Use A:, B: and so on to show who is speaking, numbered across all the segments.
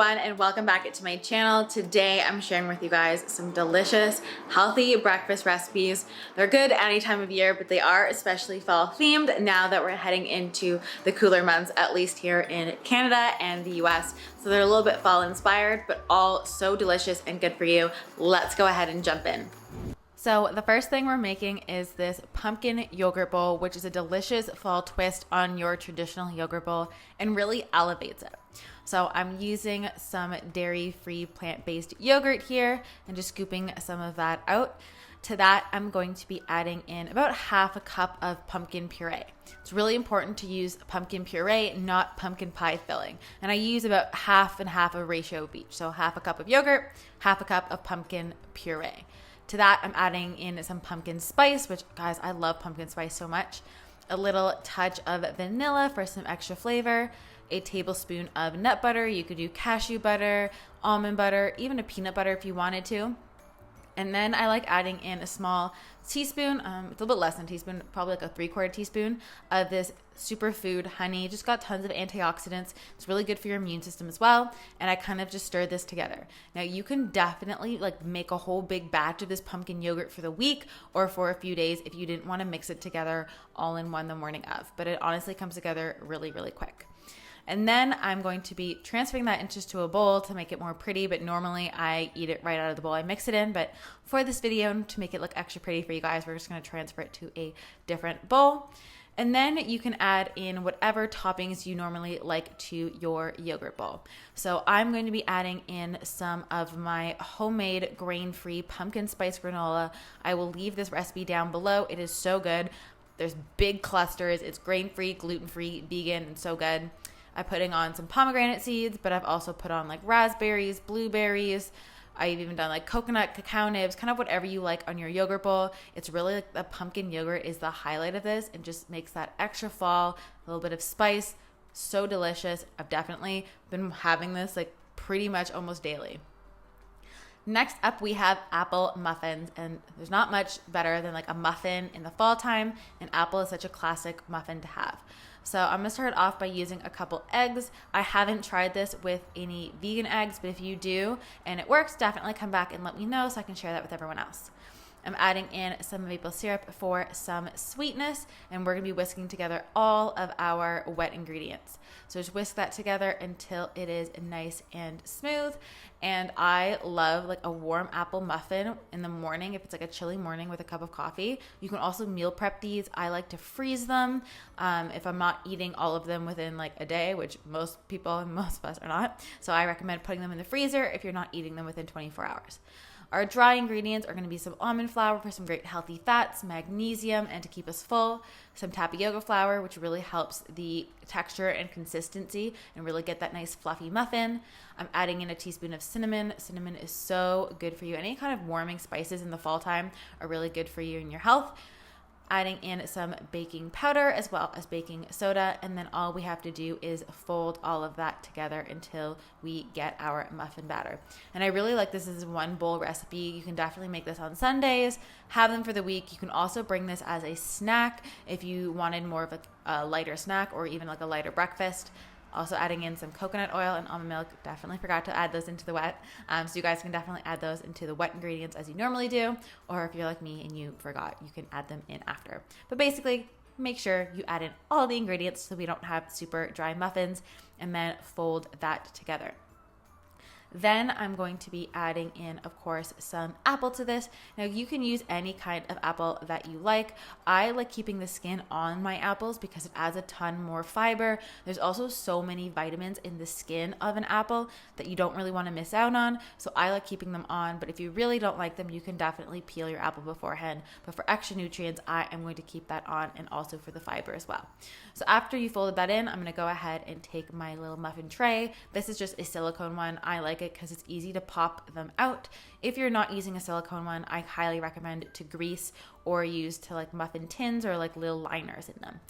A: everyone, and welcome back to my channel. Today I'm sharing with you guys some delicious, healthy breakfast recipes. They're good any time of year, but they are especially fall themed now that we're heading into the cooler months, at least here in Canada and the US. So they're a little bit fall inspired, but all so delicious and good for you. Let's go ahead and jump in. So the first thing we're making is this pumpkin yogurt bowl, which is a delicious fall twist on your traditional yogurt bowl and really elevates it. So I'm using some dairy-free plant-based yogurt here and just scooping some of that out. To that, I'm going to be adding in about half a cup of pumpkin puree. It's really important to use pumpkin puree, not pumpkin pie filling. And I use about half and half a ratio of each. So half a cup of yogurt, half a cup of pumpkin puree. To that, I'm adding in some pumpkin spice, which, guys, I love pumpkin spice so much. A little touch of vanilla for some extra flavor. A tablespoon of nut butter. You could do cashew butter, almond butter, even a peanut butter if you wanted to. And then I like adding in a small teaspoon, it's a little bit less than a teaspoon, probably like a 3/4 teaspoon of this superfood honey. Just got tons of antioxidants. It's really good for your immune system as well. And I kind of just stir this together. Now you can definitely like make a whole big batch of this pumpkin yogurt for the week or for a few days if you didn't want to mix it together all in one the morning of. But it honestly comes together really, really quick. And then I'm going to be transferring that into a bowl to make it more pretty, but normally I eat it right out of the bowl. I mix it in, but for this video, to make it look extra pretty for you guys, we're just going to transfer it to a different bowl. And then you can add in whatever toppings you normally like to your yogurt bowl. So I'm going to be adding in some of my homemade grain-free pumpkin spice granola. I will leave this recipe down below. It is so good. There's big clusters. It's grain-free, gluten-free, vegan, and so good. I'm putting on some pomegranate seeds, but I've also put on like raspberries, blueberries. I've even done like coconut, cacao nibs, kind of whatever you like on your yogurt bowl. It's really like the pumpkin yogurt is the highlight of this and just makes that extra fall, a little bit of spice. So delicious. I've definitely been having this like pretty much almost daily. Next up, we have apple muffins, and there's not much better than like a muffin in the fall time, and apple is such a classic muffin to have. So I'm going to start off by using a couple eggs. I haven't tried this with any vegan eggs, but if you do and it works, definitely come back and let me know so I can share that with everyone else. I'm adding in some maple syrup for some sweetness, and we're going to be whisking together all of our wet ingredients. So just whisk that together until it is nice and smooth. And I love like a warm apple muffin in the morning if it's like a chilly morning with a cup of coffee. You can also meal prep these. I like to freeze them if I'm not eating all of them within like a day, which most people and most of us are not. So I recommend putting them in the freezer if you're not eating them within 24 hours. Our dry ingredients are going to be some almond flour for some great healthy fats, magnesium, and to keep us full. Some tapioca flour, which really helps the texture and consistency and really get that nice fluffy muffin. I'm adding in a teaspoon of cinnamon. Cinnamon is so good for you. Any kind of warming spices in the fall time are really good for you and your health. Adding in some baking powder as well as baking soda, and then all we have to do is fold all of that together until we get our muffin batter. And I really like this as one bowl recipe. You can definitely make this on Sundays, have them for the week. You can also bring this as a snack if you wanted more of a lighter snack or even like a lighter breakfast. Also adding in some coconut oil and almond milk. Definitely forgot to add those into the wet. So you guys can definitely add those into the wet ingredients as you normally do. Or if you're like me and you forgot, you can add them in after. But basically, make sure you add in all the ingredients so we don't have super dry muffins, and then fold that together. Then I'm going to be adding in, of course, some apple to this. Now you can use any kind of apple that you like. I like keeping the skin on my apples because it adds a ton more fiber. There's also so many vitamins in the skin of an apple that you don't really want to miss out on. So I like keeping them on, but if you really don't like them, you can definitely peel your apple beforehand. But for extra nutrients, I am going to keep that on, and also for the fiber as well. So after you folded that in, I'm going to go ahead and take my little muffin tray. This is just a silicone one. I like it because it's easy to pop them out. If you're not using a silicone one, I highly recommend to grease or use to like muffin tins or like little liners in them.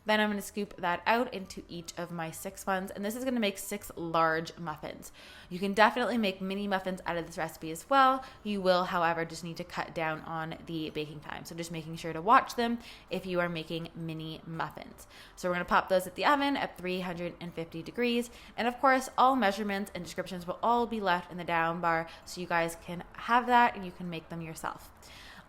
A: Then I'm going to scoop that out into each of my 6 ones, and this is going to make 6 large muffins. You can definitely make mini muffins out of this recipe as well. You will, however, just need to cut down on the baking time. So just making sure to watch them if you are making mini muffins. So we're going to pop those at the oven at 350 degrees. And of course, all measurements and descriptions will all be left in the down bar so you guys can have that and you can make them yourself.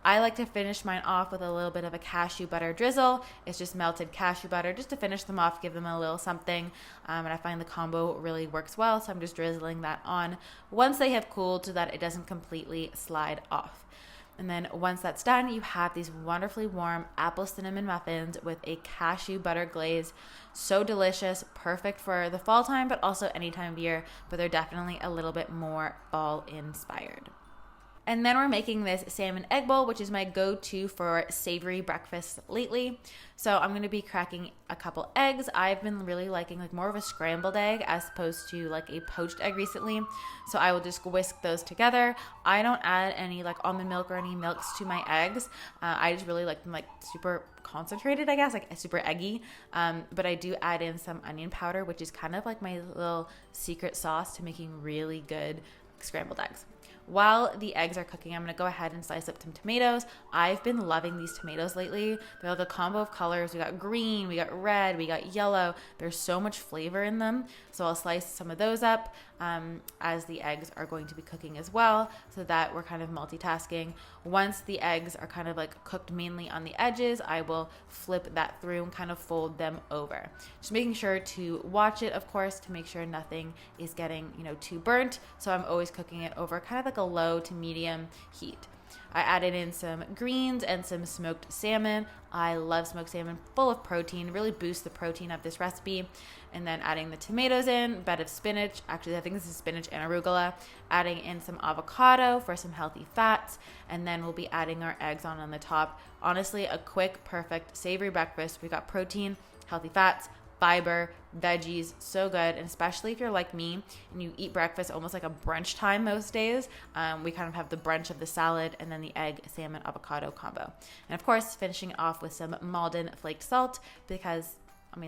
A: I like to finish mine off with a little bit of a cashew butter drizzle. It's just melted cashew butter just to finish them off, give them a little something. And I find the combo really works well, so I'm just drizzling that on once they have cooled so that it doesn't completely slide off. And then once that's done, you have these wonderfully warm apple cinnamon muffins with a cashew butter glaze. So delicious, perfect for the fall time, but also any time of year, but they're definitely a little bit more fall inspired. And then we're making this salmon egg bowl, which is my go-to for savory breakfast lately. So I'm going to be cracking a couple eggs. I've been really liking like more of a scrambled egg as opposed to like a poached egg recently. So I will just whisk those together. I don't add any like almond milk or any milks to my eggs. I just really like them like super concentrated, I guess, like super eggy. But I do add in some onion powder, which is kind of like my little secret sauce to making really good scrambled eggs. While the eggs are cooking, I'm going to go ahead and slice up some tomatoes. I've been loving these tomatoes lately. They're like a combo of colors. We got green, we got red, we got yellow. There's so much flavor in them. So I'll slice some of those up as the eggs are going to be cooking as well, so that we're kind of multitasking. Once the eggs are kind of like cooked mainly on the edges, I will flip that through and kind of fold them over. Just making sure to watch it, of course, to make sure nothing is getting, too burnt. So I'm always cooking it over kind of like a low to medium heat. I added in some greens and some smoked salmon. I love smoked salmon, full of protein, really boosts the protein of this recipe. And then adding the tomatoes in, bed of spinach. Actually, I think this is spinach and arugula. Adding in some avocado for some healthy fats. And then we'll be adding our eggs on the top. Honestly, a quick, perfect, savory breakfast. We got protein, healthy fats, fiber, veggies, so good. And especially if you're like me and you eat breakfast almost like a brunch time most days, we kind of have the brunch of the salad and then the egg, salmon, avocado combo. And of course, finishing it off with some Maldon flaked salt because,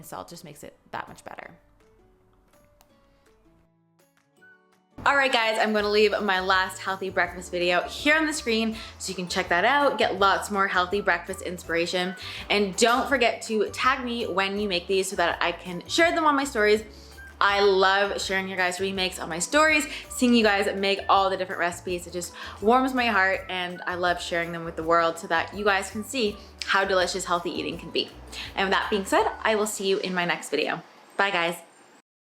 A: salt just makes it that much better. All right, guys, I'm going to leave my last healthy breakfast video here on the screen so you can check that out, get lots more healthy breakfast inspiration. And don't forget to tag me when you make these so that I can share them on my stories. I love sharing your guys' remakes on my stories, seeing you guys make all the different recipes. It just warms my heart, and I love sharing them with the world so that you guys can see how delicious healthy eating can be. And with that being said, I will see you in my next video. Bye, guys.